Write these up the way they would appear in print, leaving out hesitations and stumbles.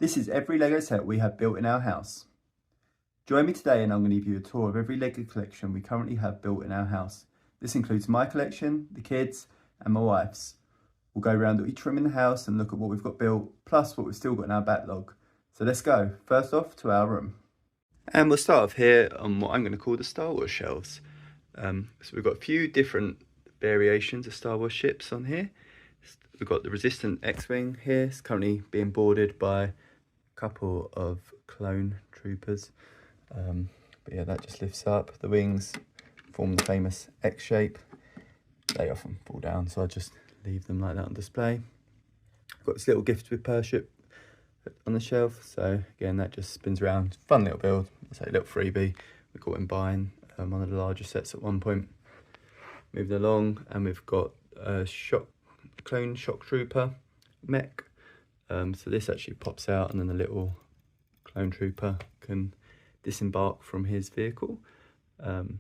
This is every LEGO set we have built in our house. Join me today and I'm going to give you a tour of every LEGO collection we currently have built in our house. This includes my collection, the kids and my wife's. We'll go around each room in the house and look at what we've got built, plus what we've still got in our backlog. So let's go. First off, to our room. And we'll start off here on what I'm going to call the Star Wars shelves. So we've got a few different variations of Star Wars ships on here. We've got the Resistance X-Wing here. It's currently being boarded by a couple of clone troopers. But yeah, that just lifts up. The wings form the famous X shape. They often fall down, so I just leave them like that on display. I've got this little Gift with Pership on the shelf, so again that just spins around. Fun little build. It's a little freebie we got in buying one of the larger sets at one point. Moving along, and we've got a clone shock trooper mech. So this actually pops out, and then the little clone trooper can disembark from his vehicle. Then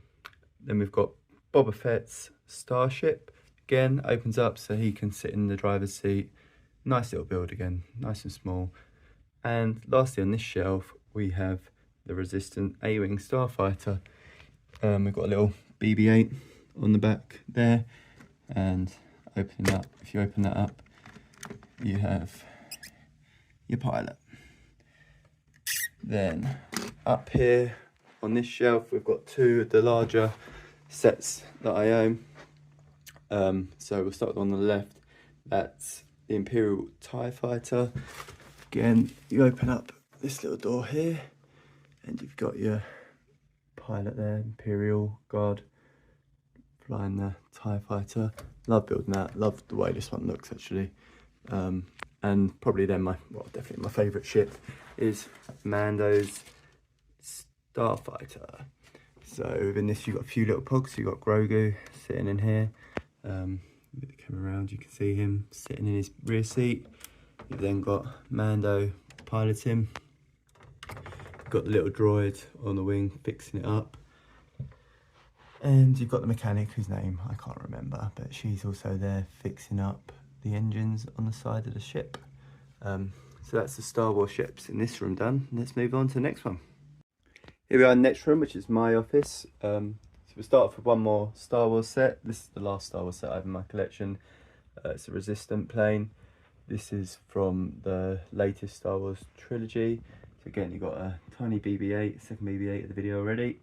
we've got Boba Fett's starship. Again, opens up so he can sit in the driver's seat. Nice little build again, nice and small. And lastly on this shelf, we have the Resistance A-Wing starfighter. We've got a little BB-8 on the back there, and opening up, if you open that up, you have your pilot. Then up here on this shelf, we've got two of the larger sets that I own. So we'll start on the left. That's the Imperial TIE Fighter. Again, you open up this little door here, and you've got your pilot there, Imperial Guard, flying the TIE Fighter. Love building that. Love the way this one looks actually. And probably then definitely my favourite ship is Mando's Starfighter. So within this you've got a few little pods. You've got Grogu sitting in here. If you come around, you can see him sitting in his rear seat. You've then got Mando piloting. You've got the little droid on the wing fixing it up. And you've got the mechanic whose name I can't remember, but she's also there fixing up the engines on the side of the ship. So that's the Star Wars ships in this room done. Let's move on to the next one. Here we are in the next room, which is my office. So we'll start off with one more Star Wars set. This is the last Star Wars set I have in my collection. It's a Resistance plane. This is from the latest Star Wars trilogy. So again, you've got a tiny BB-8, second BB-8 of the video already.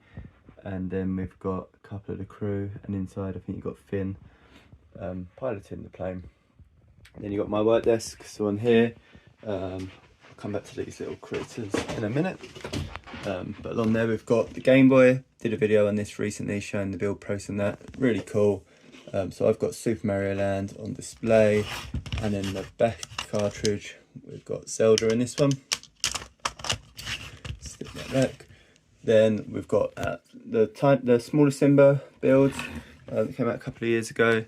And then we've got a couple of the crew, and inside I think you've got Finn piloting the plane. And then you've got my work desk. So on here, I'll come back to these little critters in a minute. But along there we've got the Game Boy. Did a video on this recently showing the build process and that. Really cool. So I've got Super Mario Land on display, and then the back cartridge we've got Zelda in this one. Stick that back. Then we've got the smaller Simba build that came out a couple of years ago.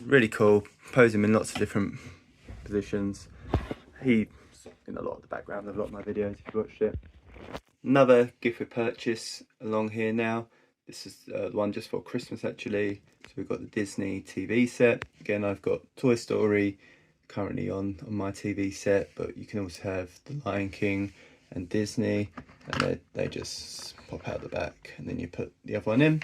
Really cool. Pose him in lots of different positions. He's in a lot of the background of a lot of my videos if you watched it. Another gift with purchase along here now. This is the one just for Christmas actually. So we've got the Disney TV set. Again, I've got Toy Story currently on my TV set, but you can also have The Lion King and Disney, and they just pop out the back, and then you put the other one in.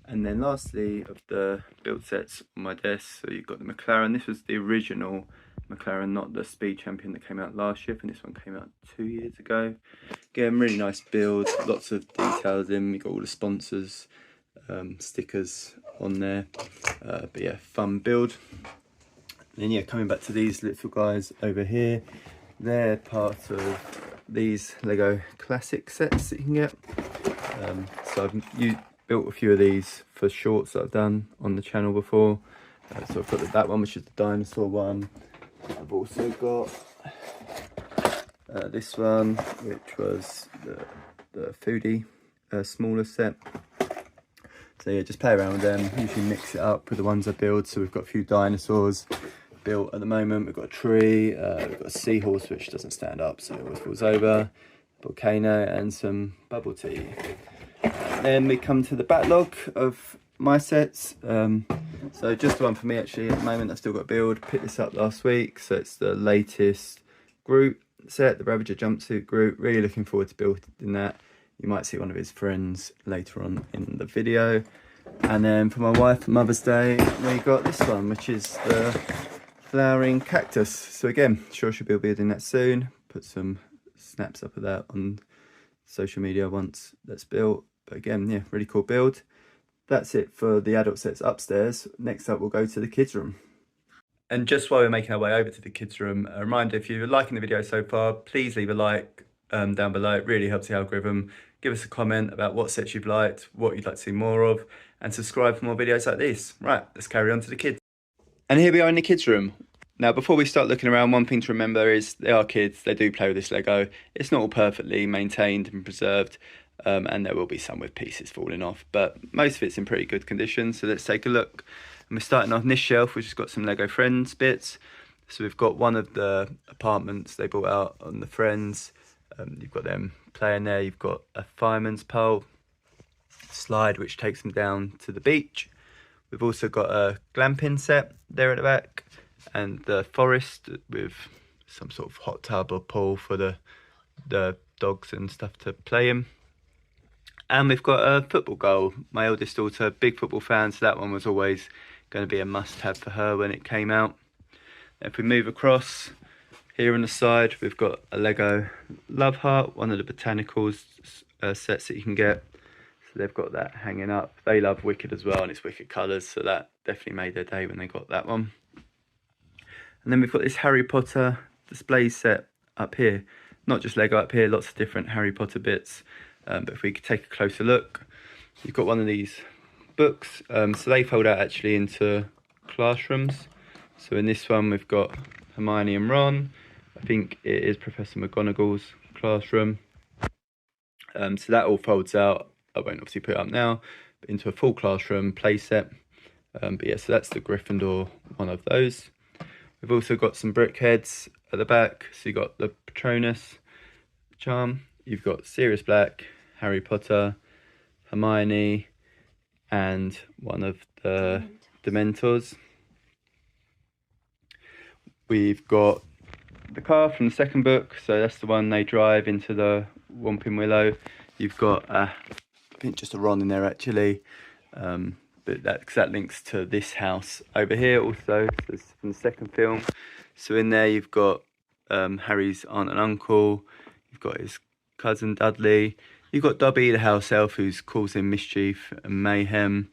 And then lastly of the build sets on my desk, so you've got the McLaren. This was the original McLaren, not the Speed Champion that came out last year, and this one came out 2 years ago. Again, really nice build, lots of details in. We've got all the sponsors, stickers on there, but yeah, fun build. And then yeah, coming back to these little guys over here, they're part of these Lego Classic sets that you can get. So I've built a few of these for shorts that I've done on the channel before. So I've got that one, which is the dinosaur one. I've also got this one, which was the foodie smaller set. So yeah, just play around with them. Usually mix it up with the ones I build. So we've got a few dinosaurs built at the moment. We've got a tree, we've got a seahorse which doesn't stand up, so it always falls over, volcano, and some bubble tea. And then we come to the backlog of my sets. So just the one for me actually at the moment. I've still got to build. Picked this up last week, so it's the latest Groot set, the Ravager jumpsuit group. Really looking forward to building that. You might see one of his friends later on in the video. And then for my wife for Mother's Day, we got this one, which is the flowering cactus. So again, sure she'll be building that soon. Put some snaps up of that on social media once that's built. But again, yeah, really cool build. That's it for the adult sets upstairs. Next up, we'll go to the kids' room. And just while we're making our way over to the kids' room, a reminder, if you're liking the video so far, please leave a like down below. It really helps the algorithm. Give us a comment about what sets you've liked, what you'd like to see more of, and subscribe for more videos like this. Right, let's carry on to the kids. And here we are in the kids' room. Now, before we start looking around, one thing to remember is they are kids. They do play with this Lego. It's not all perfectly maintained and preserved, and there will be some with pieces falling off, but most of it's in pretty good condition. So let's take a look. And we're starting on this shelf, which has got some Lego Friends bits. So we've got one of the apartments they brought out on the Friends. You've got them playing there. You've got a fireman's pole slide, which takes them down to the beach. We've also got a glamping set there at the back, and the forest with some sort of hot tub or pool for the dogs and stuff to play in. And we've got a football goal. My eldest daughter, big football fan, so that one was always going to be a must-have for her when it came out. If we move across, here on the side, we've got a Lego Love Heart, one of the botanicals sets that you can get. So they've got that hanging up. They love Wicked as well, and it's Wicked colours, so that definitely made their day when they got that one. And then we've got this Harry Potter display set up here. Not just Lego up here, lots of different Harry Potter bits. But if we could take a closer look, you've got one of these books. So they fold out actually into classrooms. So in this one, we've got Hermione and Ron. I think it is Professor McGonagall's classroom. So that all folds out. I won't obviously put it up now, but into a full classroom play set. But yeah, so that's the Gryffindor, one of those. We've also got some brick heads at the back. So you've got the Patronus charm. You've got Sirius Black, Harry Potter, Hermione, and one of the Dementors. We've got the car from the second book, so that's the one they drive into the Whomping Willow. You've got, I think just a Ron in there actually, but that links to this house over here also, so this is from the second film. So in there you've got Harry's aunt and uncle, you've got his cousin Dudley, you've got Dobby the house elf who's causing mischief and mayhem,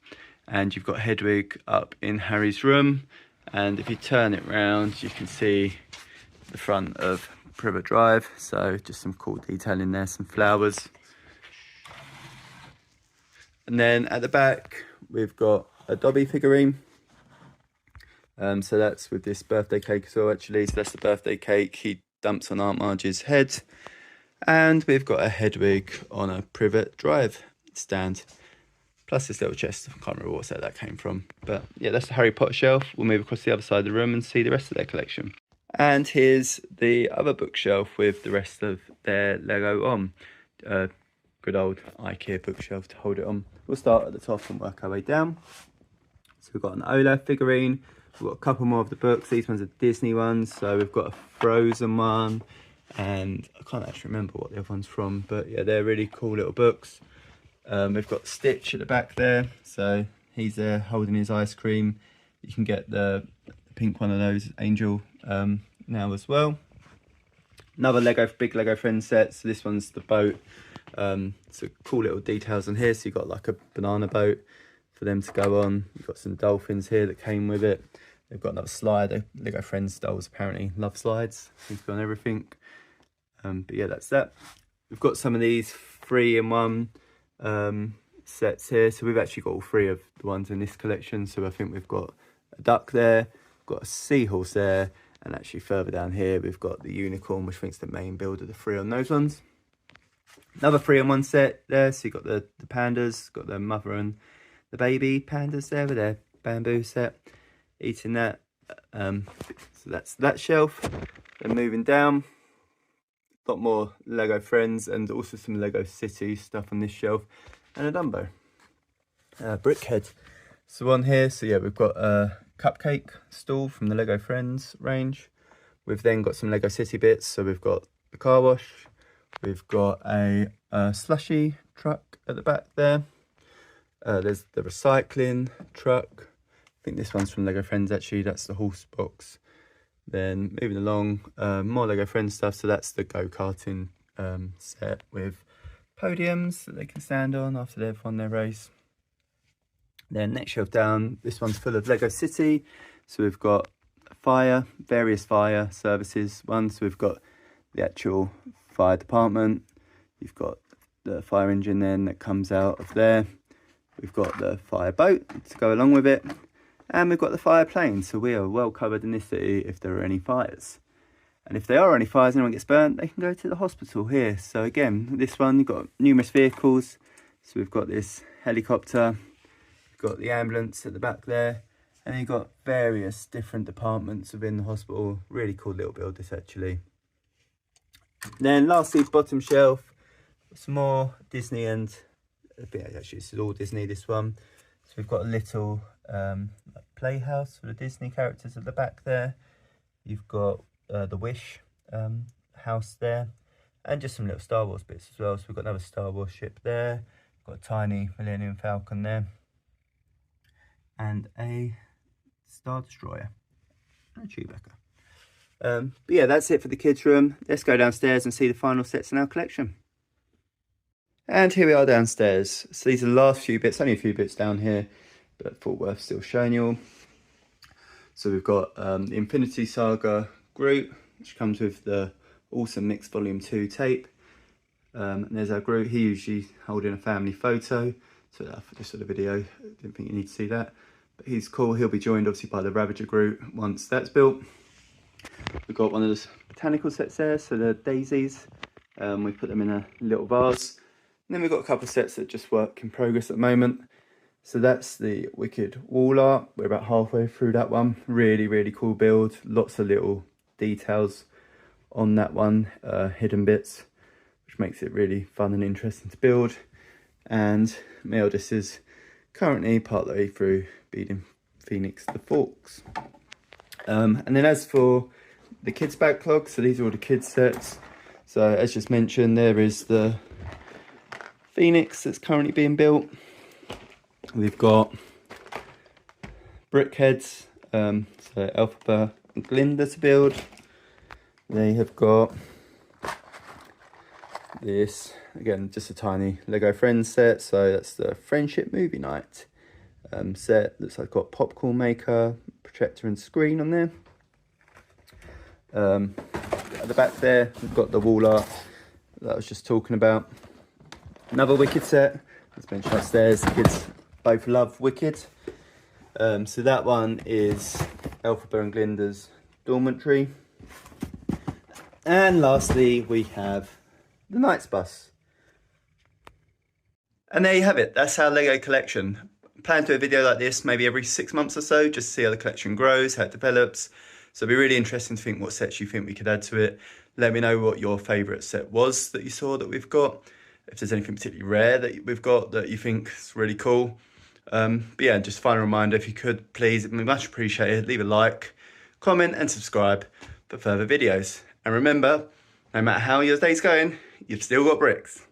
and you've got Hedwig up in Harry's room. And if you turn it round, you can see the front of Privet Drive, so just some cool detail in there, some flowers. And then at the back we've got a Dobby figurine, so that's with this birthday cake as well actually. So that's the birthday cake he dumps on Aunt Marge's head. And we've got a Hedwig on a Privet Drive stand, plus this little chest. I can't remember what set that came from, but yeah, that's the Harry Potter shelf. We'll move across the other side of the room and see the rest of their collection. And here's the other bookshelf with the rest of their Lego on. Good old IKEA bookshelf to hold it on. We'll start at the top and work our way down. So we've got an Olaf figurine. We've got a couple more of the books. These ones are Disney ones. So we've got a Frozen one, and I can't actually remember what the other one's from, but yeah, they're really cool little books. We've got Stitch at the back there, so he's there holding his ice cream. You can get the pink one of those, Angel, now as well. Another big Lego Friends set, so this one's the boat. So cool little details on here. So you've got like a banana boat for them to go on. You've got some dolphins here that came with it. They've got another slide. Lego Friends dolls apparently love slides. Seems to be on everything. But yeah, that's that. We've got some of these 3-in-1 sets here. So we've actually got all 3 of the ones in this collection. So I think we've got a duck there, got a seahorse there, and actually further down here we've got the unicorn, which I think is the main build of the 3 on those ones. Another 3-in-1 set there. So you've got the pandas, got the mother and the baby pandas there with their bamboo set, eating that. So that's that shelf. Then moving down, a lot more Lego Friends and also some Lego City stuff on this shelf, and a Dumbo brickhead. So on here, so yeah, we've got a cupcake stall from the Lego Friends range. We've then got some Lego City bits. So we've got the car wash. We've got a slushy truck at the back there. There's the recycling truck. I think this one's from Lego Friends actually. That's the horse box. Then moving along, more Lego Friends stuff. So that's the go-karting set with podiums that they can stand on after they've won their race. Then next shelf down, this one's full of Lego City. So we've got fire, various fire services ones. So we've got the actual fire department. You've got the fire engine then that comes out of there. We've got the fire boat to go along with it. And we've got the fire plane. So we are well covered in this city if there are any fires. And if there are any fires, anyone gets burnt, they can go to the hospital here. So again, this one, you've got numerous vehicles. So we've got this helicopter. We've got the ambulance at the back there. And you've got various different departments within the hospital. Really cool little build, this actually. Then lastly, bottom shelf, some more Disney and, actually this is all Disney, this one. So we've got a little playhouse for the Disney characters at the back there. You've got the Wish house there, and just some little Star Wars bits as well. So we've got another Star Wars ship there, got a tiny Millennium Falcon there, and a Star Destroyer and a Chewbacca. But yeah, that's it for the kids room. Let's go downstairs and see the final sets in our collection. And here we are downstairs. So these are the last few bits, only a few bits down here, but I thought worth still showing you all. So we've got the Infinity Saga Groot, which comes with the awesome Mix Volume 2 tape. And there's our Groot. He usually holding a family photo. So just for the video, didn't think you need to see that. But he's cool. He'll be joined obviously by the Ravager Groot once that's built. We've got one of those botanical sets there, so the daisies. We put them in a little vase. And then we've got a couple of sets that just work in progress at the moment. So that's the Wicked wall art. We're about halfway through that one. Really, really cool build. Lots of little details on that one, hidden bits, which makes it really fun and interesting to build. And my eldest is currently partway through beating Phoenix the Forks. And then as for the kids backlog, so these are all the kids sets. So as just mentioned, there is the Phoenix that's currently being built. We've got Brickheads, so Elphaba and Glinda to build. They have got this, again, just a tiny Lego Friends set. So that's the Friendship Movie Night set. Looks like got popcorn maker, projector and screen on there. At the back there, we've got the wall art that I was just talking about. Another Wicked set, as mentioned upstairs, the kids both love Wicked. So that one is Elphaba and Glinda's dormitory. And lastly, we have the Knights bus. And there you have it, that's our Lego collection. I plan to do a video like this maybe every 6 months or so, just to see how the collection grows, how it develops. So it'll be really interesting to think what sets you think we could add to it. Let me know what your favourite set was that you saw that we've got. If there's anything particularly rare that we've got that you think is really cool. But yeah, just a final reminder, if you could, please, it'd be much appreciated. Leave a like, comment and subscribe for further videos. And remember, no matter how your day's going, you've still got bricks.